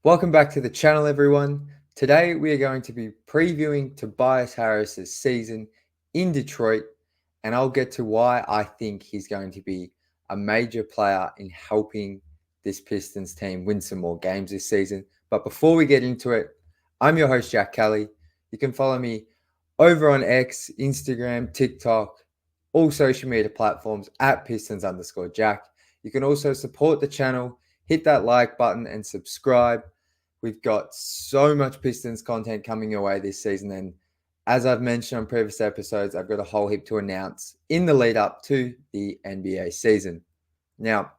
Welcome back to the channel, everyone. Today we are going to be previewing Tobias Harris's season in Detroit, and I'll get to why I think he's going to be a major player in helping this Pistons team win some more games this season. But before we get into it, I'm your host, Jack Kelly. You can follow me over on X, Instagram, TikTok, all social media platforms at Pistons_Jack. You can also support the channel, hit that like button, and subscribe. We've got so much Pistons content coming your way this season. And as I've mentioned on previous episodes, I've got a whole heap to announce in the lead up to the NBA season. Now,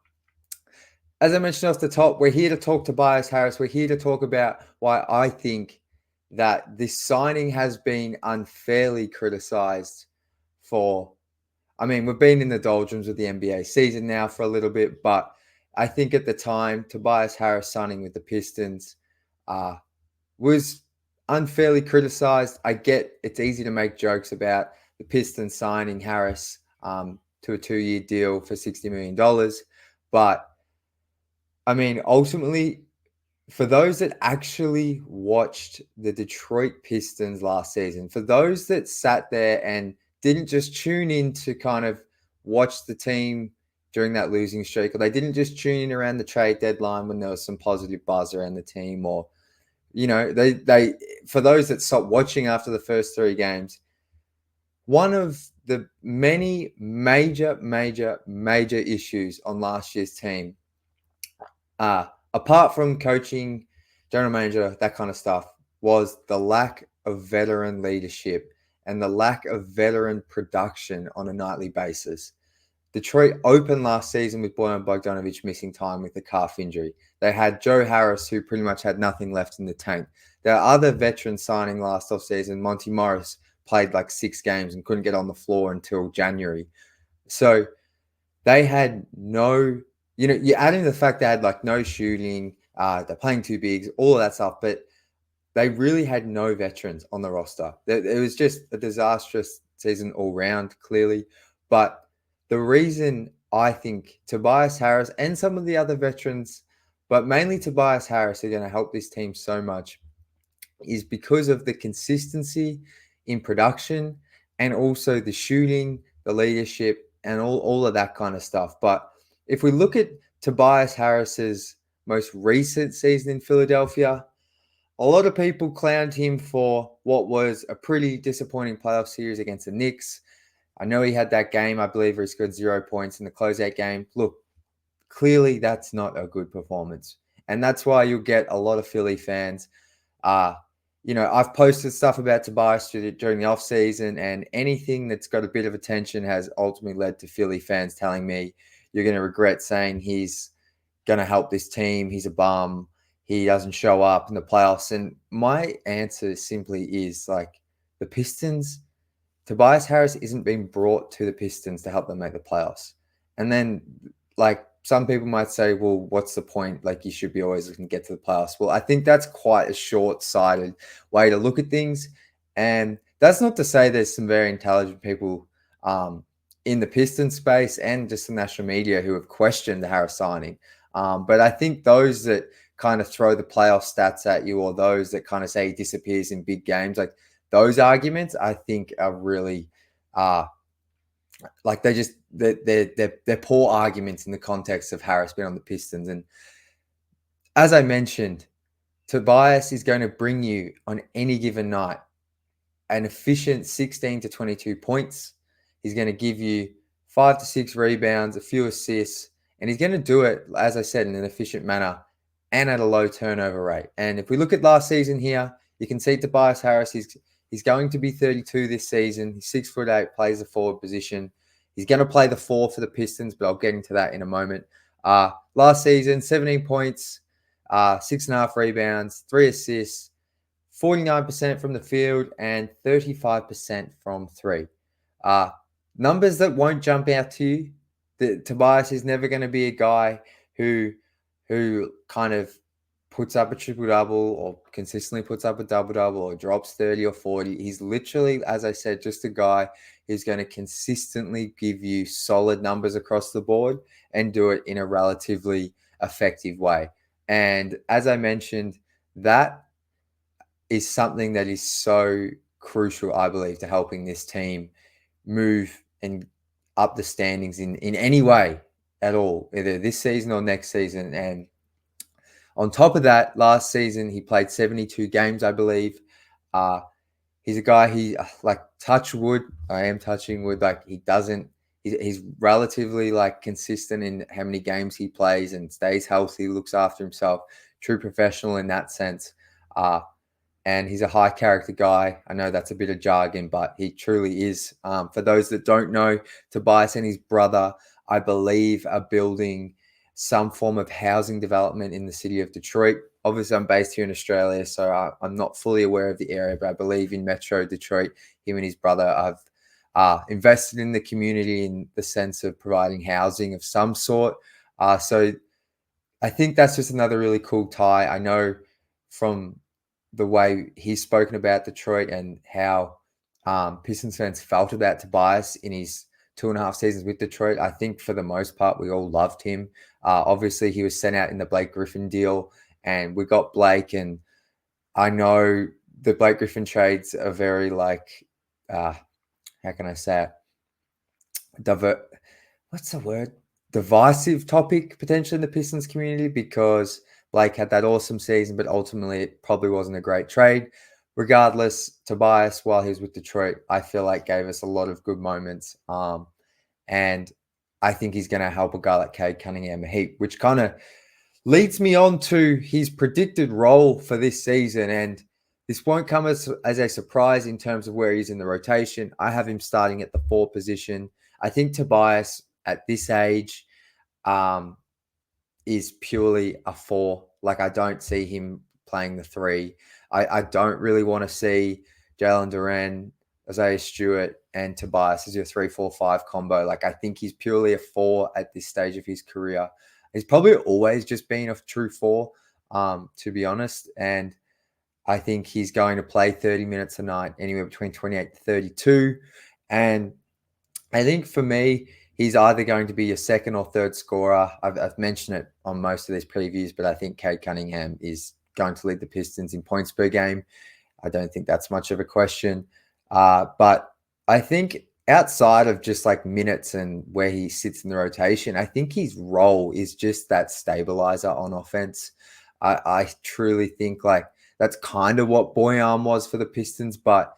as I mentioned off the top, we're here to talk to Tobias Harris. We're here to talk about why I think that this signing has been unfairly criticized for. I mean, we've been in the doldrums of the NBA season now for a little bit, but I think at the time, Tobias Harris signing with the Pistons was unfairly criticized. I get it's easy to make jokes about the Pistons signing Harris to a 2-year deal for $60 million. But I mean, ultimately, for those that actually watched the Detroit Pistons last season, for those that sat there and didn't just tune in to kind of watch the team during that losing streak, or they didn't just tune in around the trade deadline when there was some positive buzz around the team, or they for those that stopped watching after the first 3 games, one of the many major issues on last year's team, apart from coaching, general manager, that kind of stuff, was the lack of veteran leadership and the lack of veteran production on a nightly basis. Detroit opened last season with Bojan Bogdanovic missing time with a calf injury. They had Joe Harris, who pretty much had nothing left in the tank. There are other veterans signing last offseason. Monty Morris played like 6 games and couldn't get on the floor until January. So they had no, you add in the fact they had like no shooting, they're playing 2 bigs, all of that stuff, but they really had no veterans on the roster. It was just a disastrous season all round, clearly. But the reason I think Tobias Harris and some of the other veterans, but mainly Tobias Harris, are going to help this team so much is because of the consistency in production and also the shooting, the leadership, and all of that kind of stuff. But if we look at Tobias Harris's most recent season in Philadelphia, a lot of people clowned him for what was a pretty disappointing playoff series against the Knicks. I know he had that game, I believe, where he scored 0 points in the closeout game. Look, clearly that's not a good performance. And that's why you'll get a lot of Philly fans. I've posted stuff about Tobias during the offseason, and anything that's got a bit of attention has ultimately led to Philly fans telling me you're going to regret saying he's going to help this team. He's a bum. He doesn't show up in the playoffs. And my answer simply is like the Pistons, Tobias Harris isn't being brought to the Pistons to help them make the playoffs. And then, like, some people might say, well, what's the point? Like, you should be always looking to get to the playoffs. Well, I think that's quite a short-sighted way to look at things. And that's not to say there's some very intelligent people in the Pistons space and just the national media who have questioned the Harris signing. But I think those that kind of throw the playoff stats at you, or those that kind of say he disappears in big games, like those arguments, I think are really like they're poor arguments in the context of Harris being on the Pistons. And as I mentioned, Tobias is going to bring you on any given night an efficient 16 to 22 points. He's going to give you 5 to 6 rebounds, a few assists, and he's going to do it, as I said, in an efficient manner and at a low turnover rate. And if we look at last season here, you can see Tobias Harris, he's going to be 32 this season. He's 6'8", plays the forward position. He's going to play the 4 for the Pistons, but I'll get into that in a moment. Last season, 17 points, 6.5 rebounds, 3 assists, 49% from the field, and 35% from 3. Numbers that won't jump out to you. Tobias is never going to be a guy who kind of puts up a triple-double or consistently puts up a double-double or drops 30 or 40. He's literally, as I said, just a guy who's going to consistently give you solid numbers across the board and do it in a relatively effective way. And as I mentioned, that is something that is so crucial, I believe, to helping this team move and up the standings in any way at all, either this season or next season. And on top of that, last season he played 72 games, I believe. Uh, he's a guy, he like, touch wood. I am touching wood. Like, he doesn't, he's relatively like consistent in how many games he plays and stays healthy, looks after himself. True professional in that sense. And he's a high character guy. I know that's a bit of jargon, but he truly is. For those that don't know, Tobias and his brother, I believe, are building some form of housing development in the city of Detroit. Obviously, I'm based here in Australia, so I'm not fully aware of the area, but I believe in Metro Detroit, him and his brother have invested in the community in the sense of providing housing of some sort. So I think that's just another really cool tie. I know from the way he's spoken about Detroit and how Pistons fans felt about Tobias in his 2.5 seasons with Detroit. I think for the most part, we all loved him. Obviously, he was sent out in the Blake Griffin deal, and we got Blake. And I know the Blake Griffin trades are very like, how can I say it? What's the word? Divisive topic potentially in the Pistons community, because Blake had that awesome season, but ultimately it probably wasn't a great trade. Regardless, Tobias, while he was with Detroit, I feel like gave us a lot of good moments. And I think he's going to help a guy like Cade Cunningham a heap, which kind of leads me on to his predicted role for this season. And this won't come as a surprise in terms of where he's in the rotation. I have him starting at the 4 position. I think Tobias at this age is purely a 4. Like, I don't see him playing the 3. I don't really want to see Jalen Duren, Isaiah Stewart, and Tobias as your 3-4-5 combo. Like, I think he's purely a 4 at this stage of his career. He's probably always just been a true 4, to be honest. And I think he's going to play 30 minutes a night, anywhere between 28 to 32. And I think for me, he's either going to be your second or third scorer. I've mentioned it on most of these previews, but I think Cade Cunningham is going to lead the Pistons in points per game. I don't think that's much of a question. But I think outside of just like minutes and where he sits in the rotation, I think his role is just that stabilizer on offense. I truly think like that's kind of what Bojan was for the Pistons, but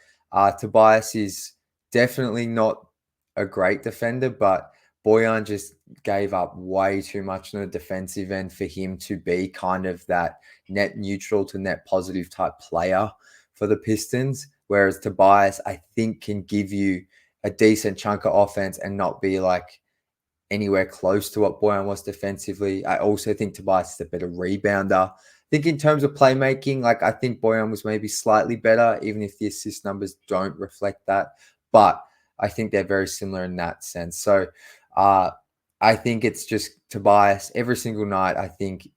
Tobias is definitely not a great defender, but Bojan just gave up way too much on the defensive end for him to be kind of that net neutral to net positive type player for the Pistons. Whereas Tobias, I think, can give you a decent chunk of offense and not be like anywhere close to what Bojan was defensively. I also think Tobias is a better rebounder. I think in terms of playmaking, like, I think Bojan was maybe slightly better, even if the assist numbers don't reflect that. But I think they're very similar in that sense. So I think it's just Tobias every single night. I think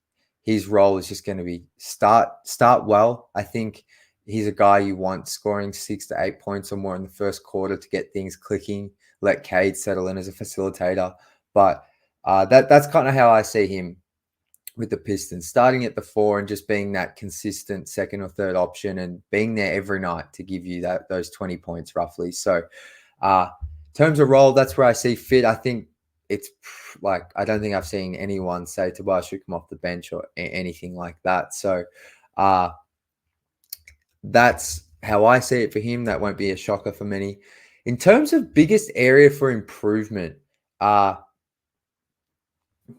his role is just going to be start well. I think he's a guy you want scoring 6 to 8 points or more in the first quarter to get things clicking. Let Cade settle in as a facilitator. But that's kind of how I see him with the Pistons, starting at the 4 and just being that consistent second or third option and being there every night to give you those 20 points roughly. So in terms of role, that's where I see fit. I think it's like, I don't think I've seen anyone say Tobias should come off the bench or anything like that. So that's how I see it for him. That won't be a shocker for many. In terms of biggest area for improvement,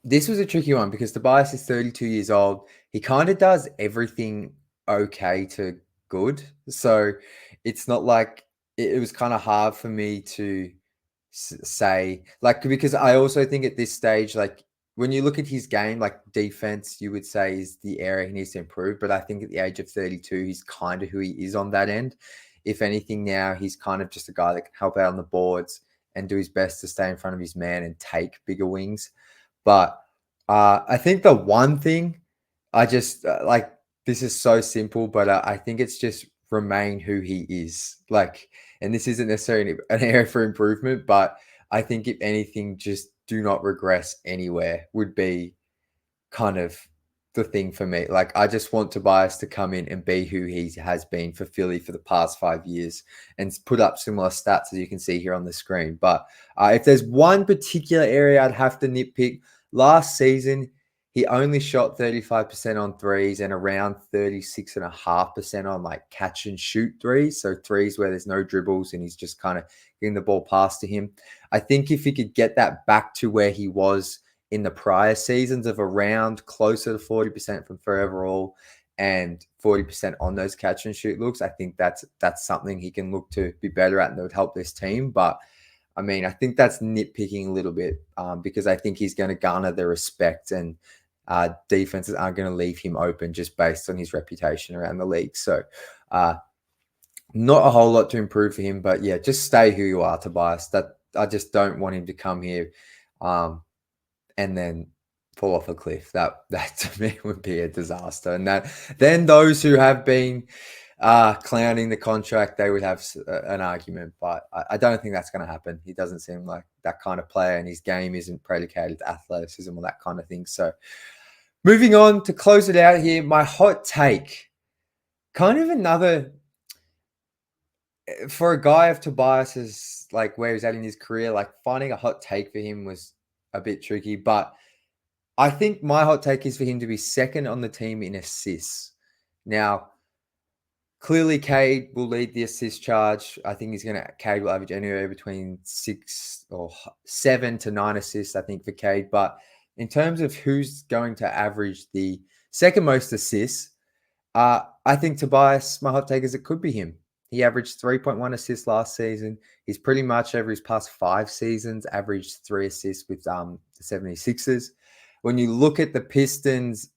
this was a tricky one because Tobias is 32 years old. He kind of does everything okay to good. So it's not like it was kind of hard for me to say, like, because I also think at this stage, like, when you look at his game, like, defense, you would say is the area he needs to improve. But I think at the age of 32, he's kind of who he is on that end. If anything, now he's kind of just a guy that can help out on the boards and do his best to stay in front of his man and take bigger wings. But I think the one thing I just like, this is so simple, but I think it's just remain who he is. Like, and this isn't necessarily an area for improvement, but I think if anything, just do not regress anywhere would be kind of the thing for me. Like, I just want Tobias to come in and be who he has been for Philly for the past 5 years and put up similar stats as you can see here on the screen. But if there's one particular area I'd have to nitpick, last season, he only shot 35% on threes and around 36.5% on like catch and shoot threes. So threes where there's no dribbles and he's just kind of getting the ball passed to him. I think if he could get that back to where he was in the prior seasons of around closer to 40% from three overall and 40% on those catch and shoot looks, I think that's something he can look to be better at and that would help this team. But I mean, I think that's nitpicking a little bit because I think he's going to garner the respect and defenses aren't going to leave him open just based on his reputation around the league. So not a whole lot to improve for him, but yeah, just stay who you are, Tobias. That I just don't want him to come here and then fall off a cliff. That to me would be a disaster. And then those who have been clowning the contract, they would have an argument, but I don't think that's going to happen. He doesn't seem like that kind of player, and his game isn't predicated to athleticism or that kind of thing. So moving on to close it out here, my hot take, kind of another, for a guy of Tobias's, like where he's at in his career, like finding a hot take for him was a bit tricky, but I think my hot take is for him to be second on the team in assists. Now, clearly, Cade will lead the assist charge. I think Cade will average anywhere between 6 or 7 to 9 assists, I think, for Cade. But in terms of who's going to average the second most assists, I think Tobias, my hot take is it could be him. He averaged 3.1 assists last season. He's pretty much over his past 5 seasons averaged 3 assists with the 76ers. When you look at the Pistons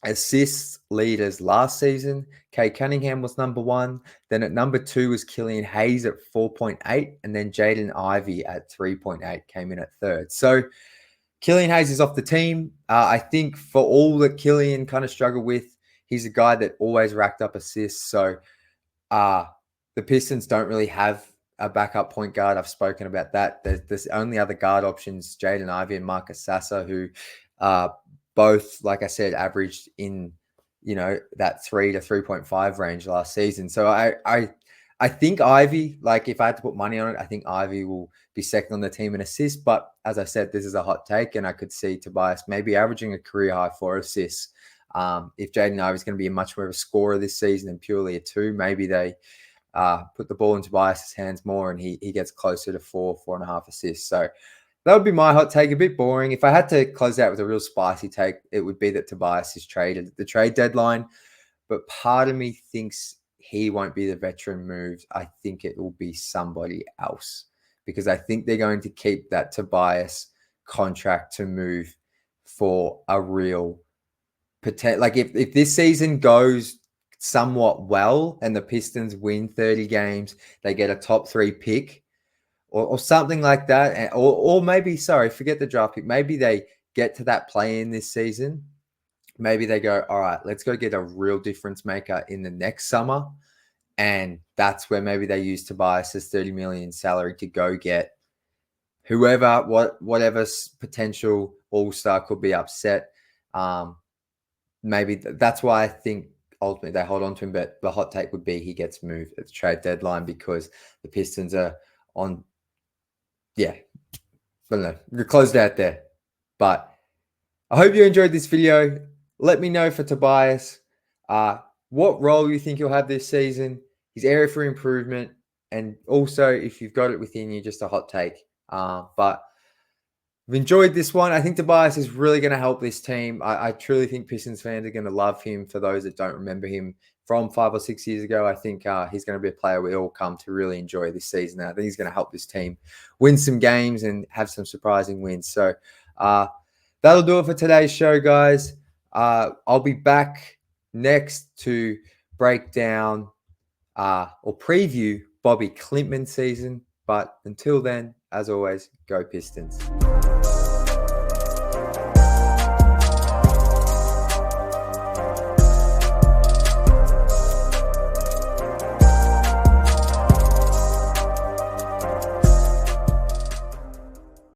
assists leaders last season, Cade Cunningham was number 1. Then at number 2 was Killian Hayes at 4.8. And then Jaden Ivey at 3.8 came in at 3rd. So Killian Hayes is off the team. I think for all that Killian kind of struggled with, he's a guy that always racked up assists. So the Pistons don't really have a backup point guard. I've spoken about that. There's only other guard options, Jaden Ivey and Marcus Sasser, who both, like I said, averaged in, that 3 to 3.5 range last season. So I think Ivy, like if I had to put money on it, I think Ivy will be second on the team in assists. But as I said, this is a hot take, and I could see Tobias maybe averaging a career high 4 assists. If Jaden Ivey is going to be much more of a scorer this season than purely a 2, maybe they put the ball in Tobias's hands more and he gets closer to 4.5 assists. So that would be my hot take. A bit boring. If I had to close out with a real spicy take, it would be that Tobias is traded at the trade deadline. But part of me thinks he won't be the veteran move. I think it will be somebody else because I think they're going to keep that Tobias contract to move for a real potential. Like if this season goes somewhat well and the Pistons win 30 games, they get a top 3 pick, or something like that. Or maybe, forget the draft pick. Maybe they get to that play-in this season. Maybe they go, all right, let's go get a real difference maker in the next summer. And that's where maybe they use Tobias's $30 million salary to go get whoever, whatever potential all-star could be upset. Maybe that's why I think ultimately they hold on to him. But the hot take would be he gets moved at the trade deadline because the Pistons are on. Yeah, I don't know. We're closed out there. But I hope you enjoyed this video. Let me know for Tobias what role you think he'll have this season, his area for improvement, and also if you've got it within you, just a hot take. But I've enjoyed this one. I think Tobias is really going to help this team. I truly think Pistons fans are going to love him. For those that don't remember him from 5 or 6 years ago, I think he's going to be a player we all come to really enjoy this season. I think he's going to help this team win some games and have some surprising wins. So that'll do it for today's show, guys. I'll be back next to break down or preview Bobby Klintman's season. But until then, as always, go Pistons.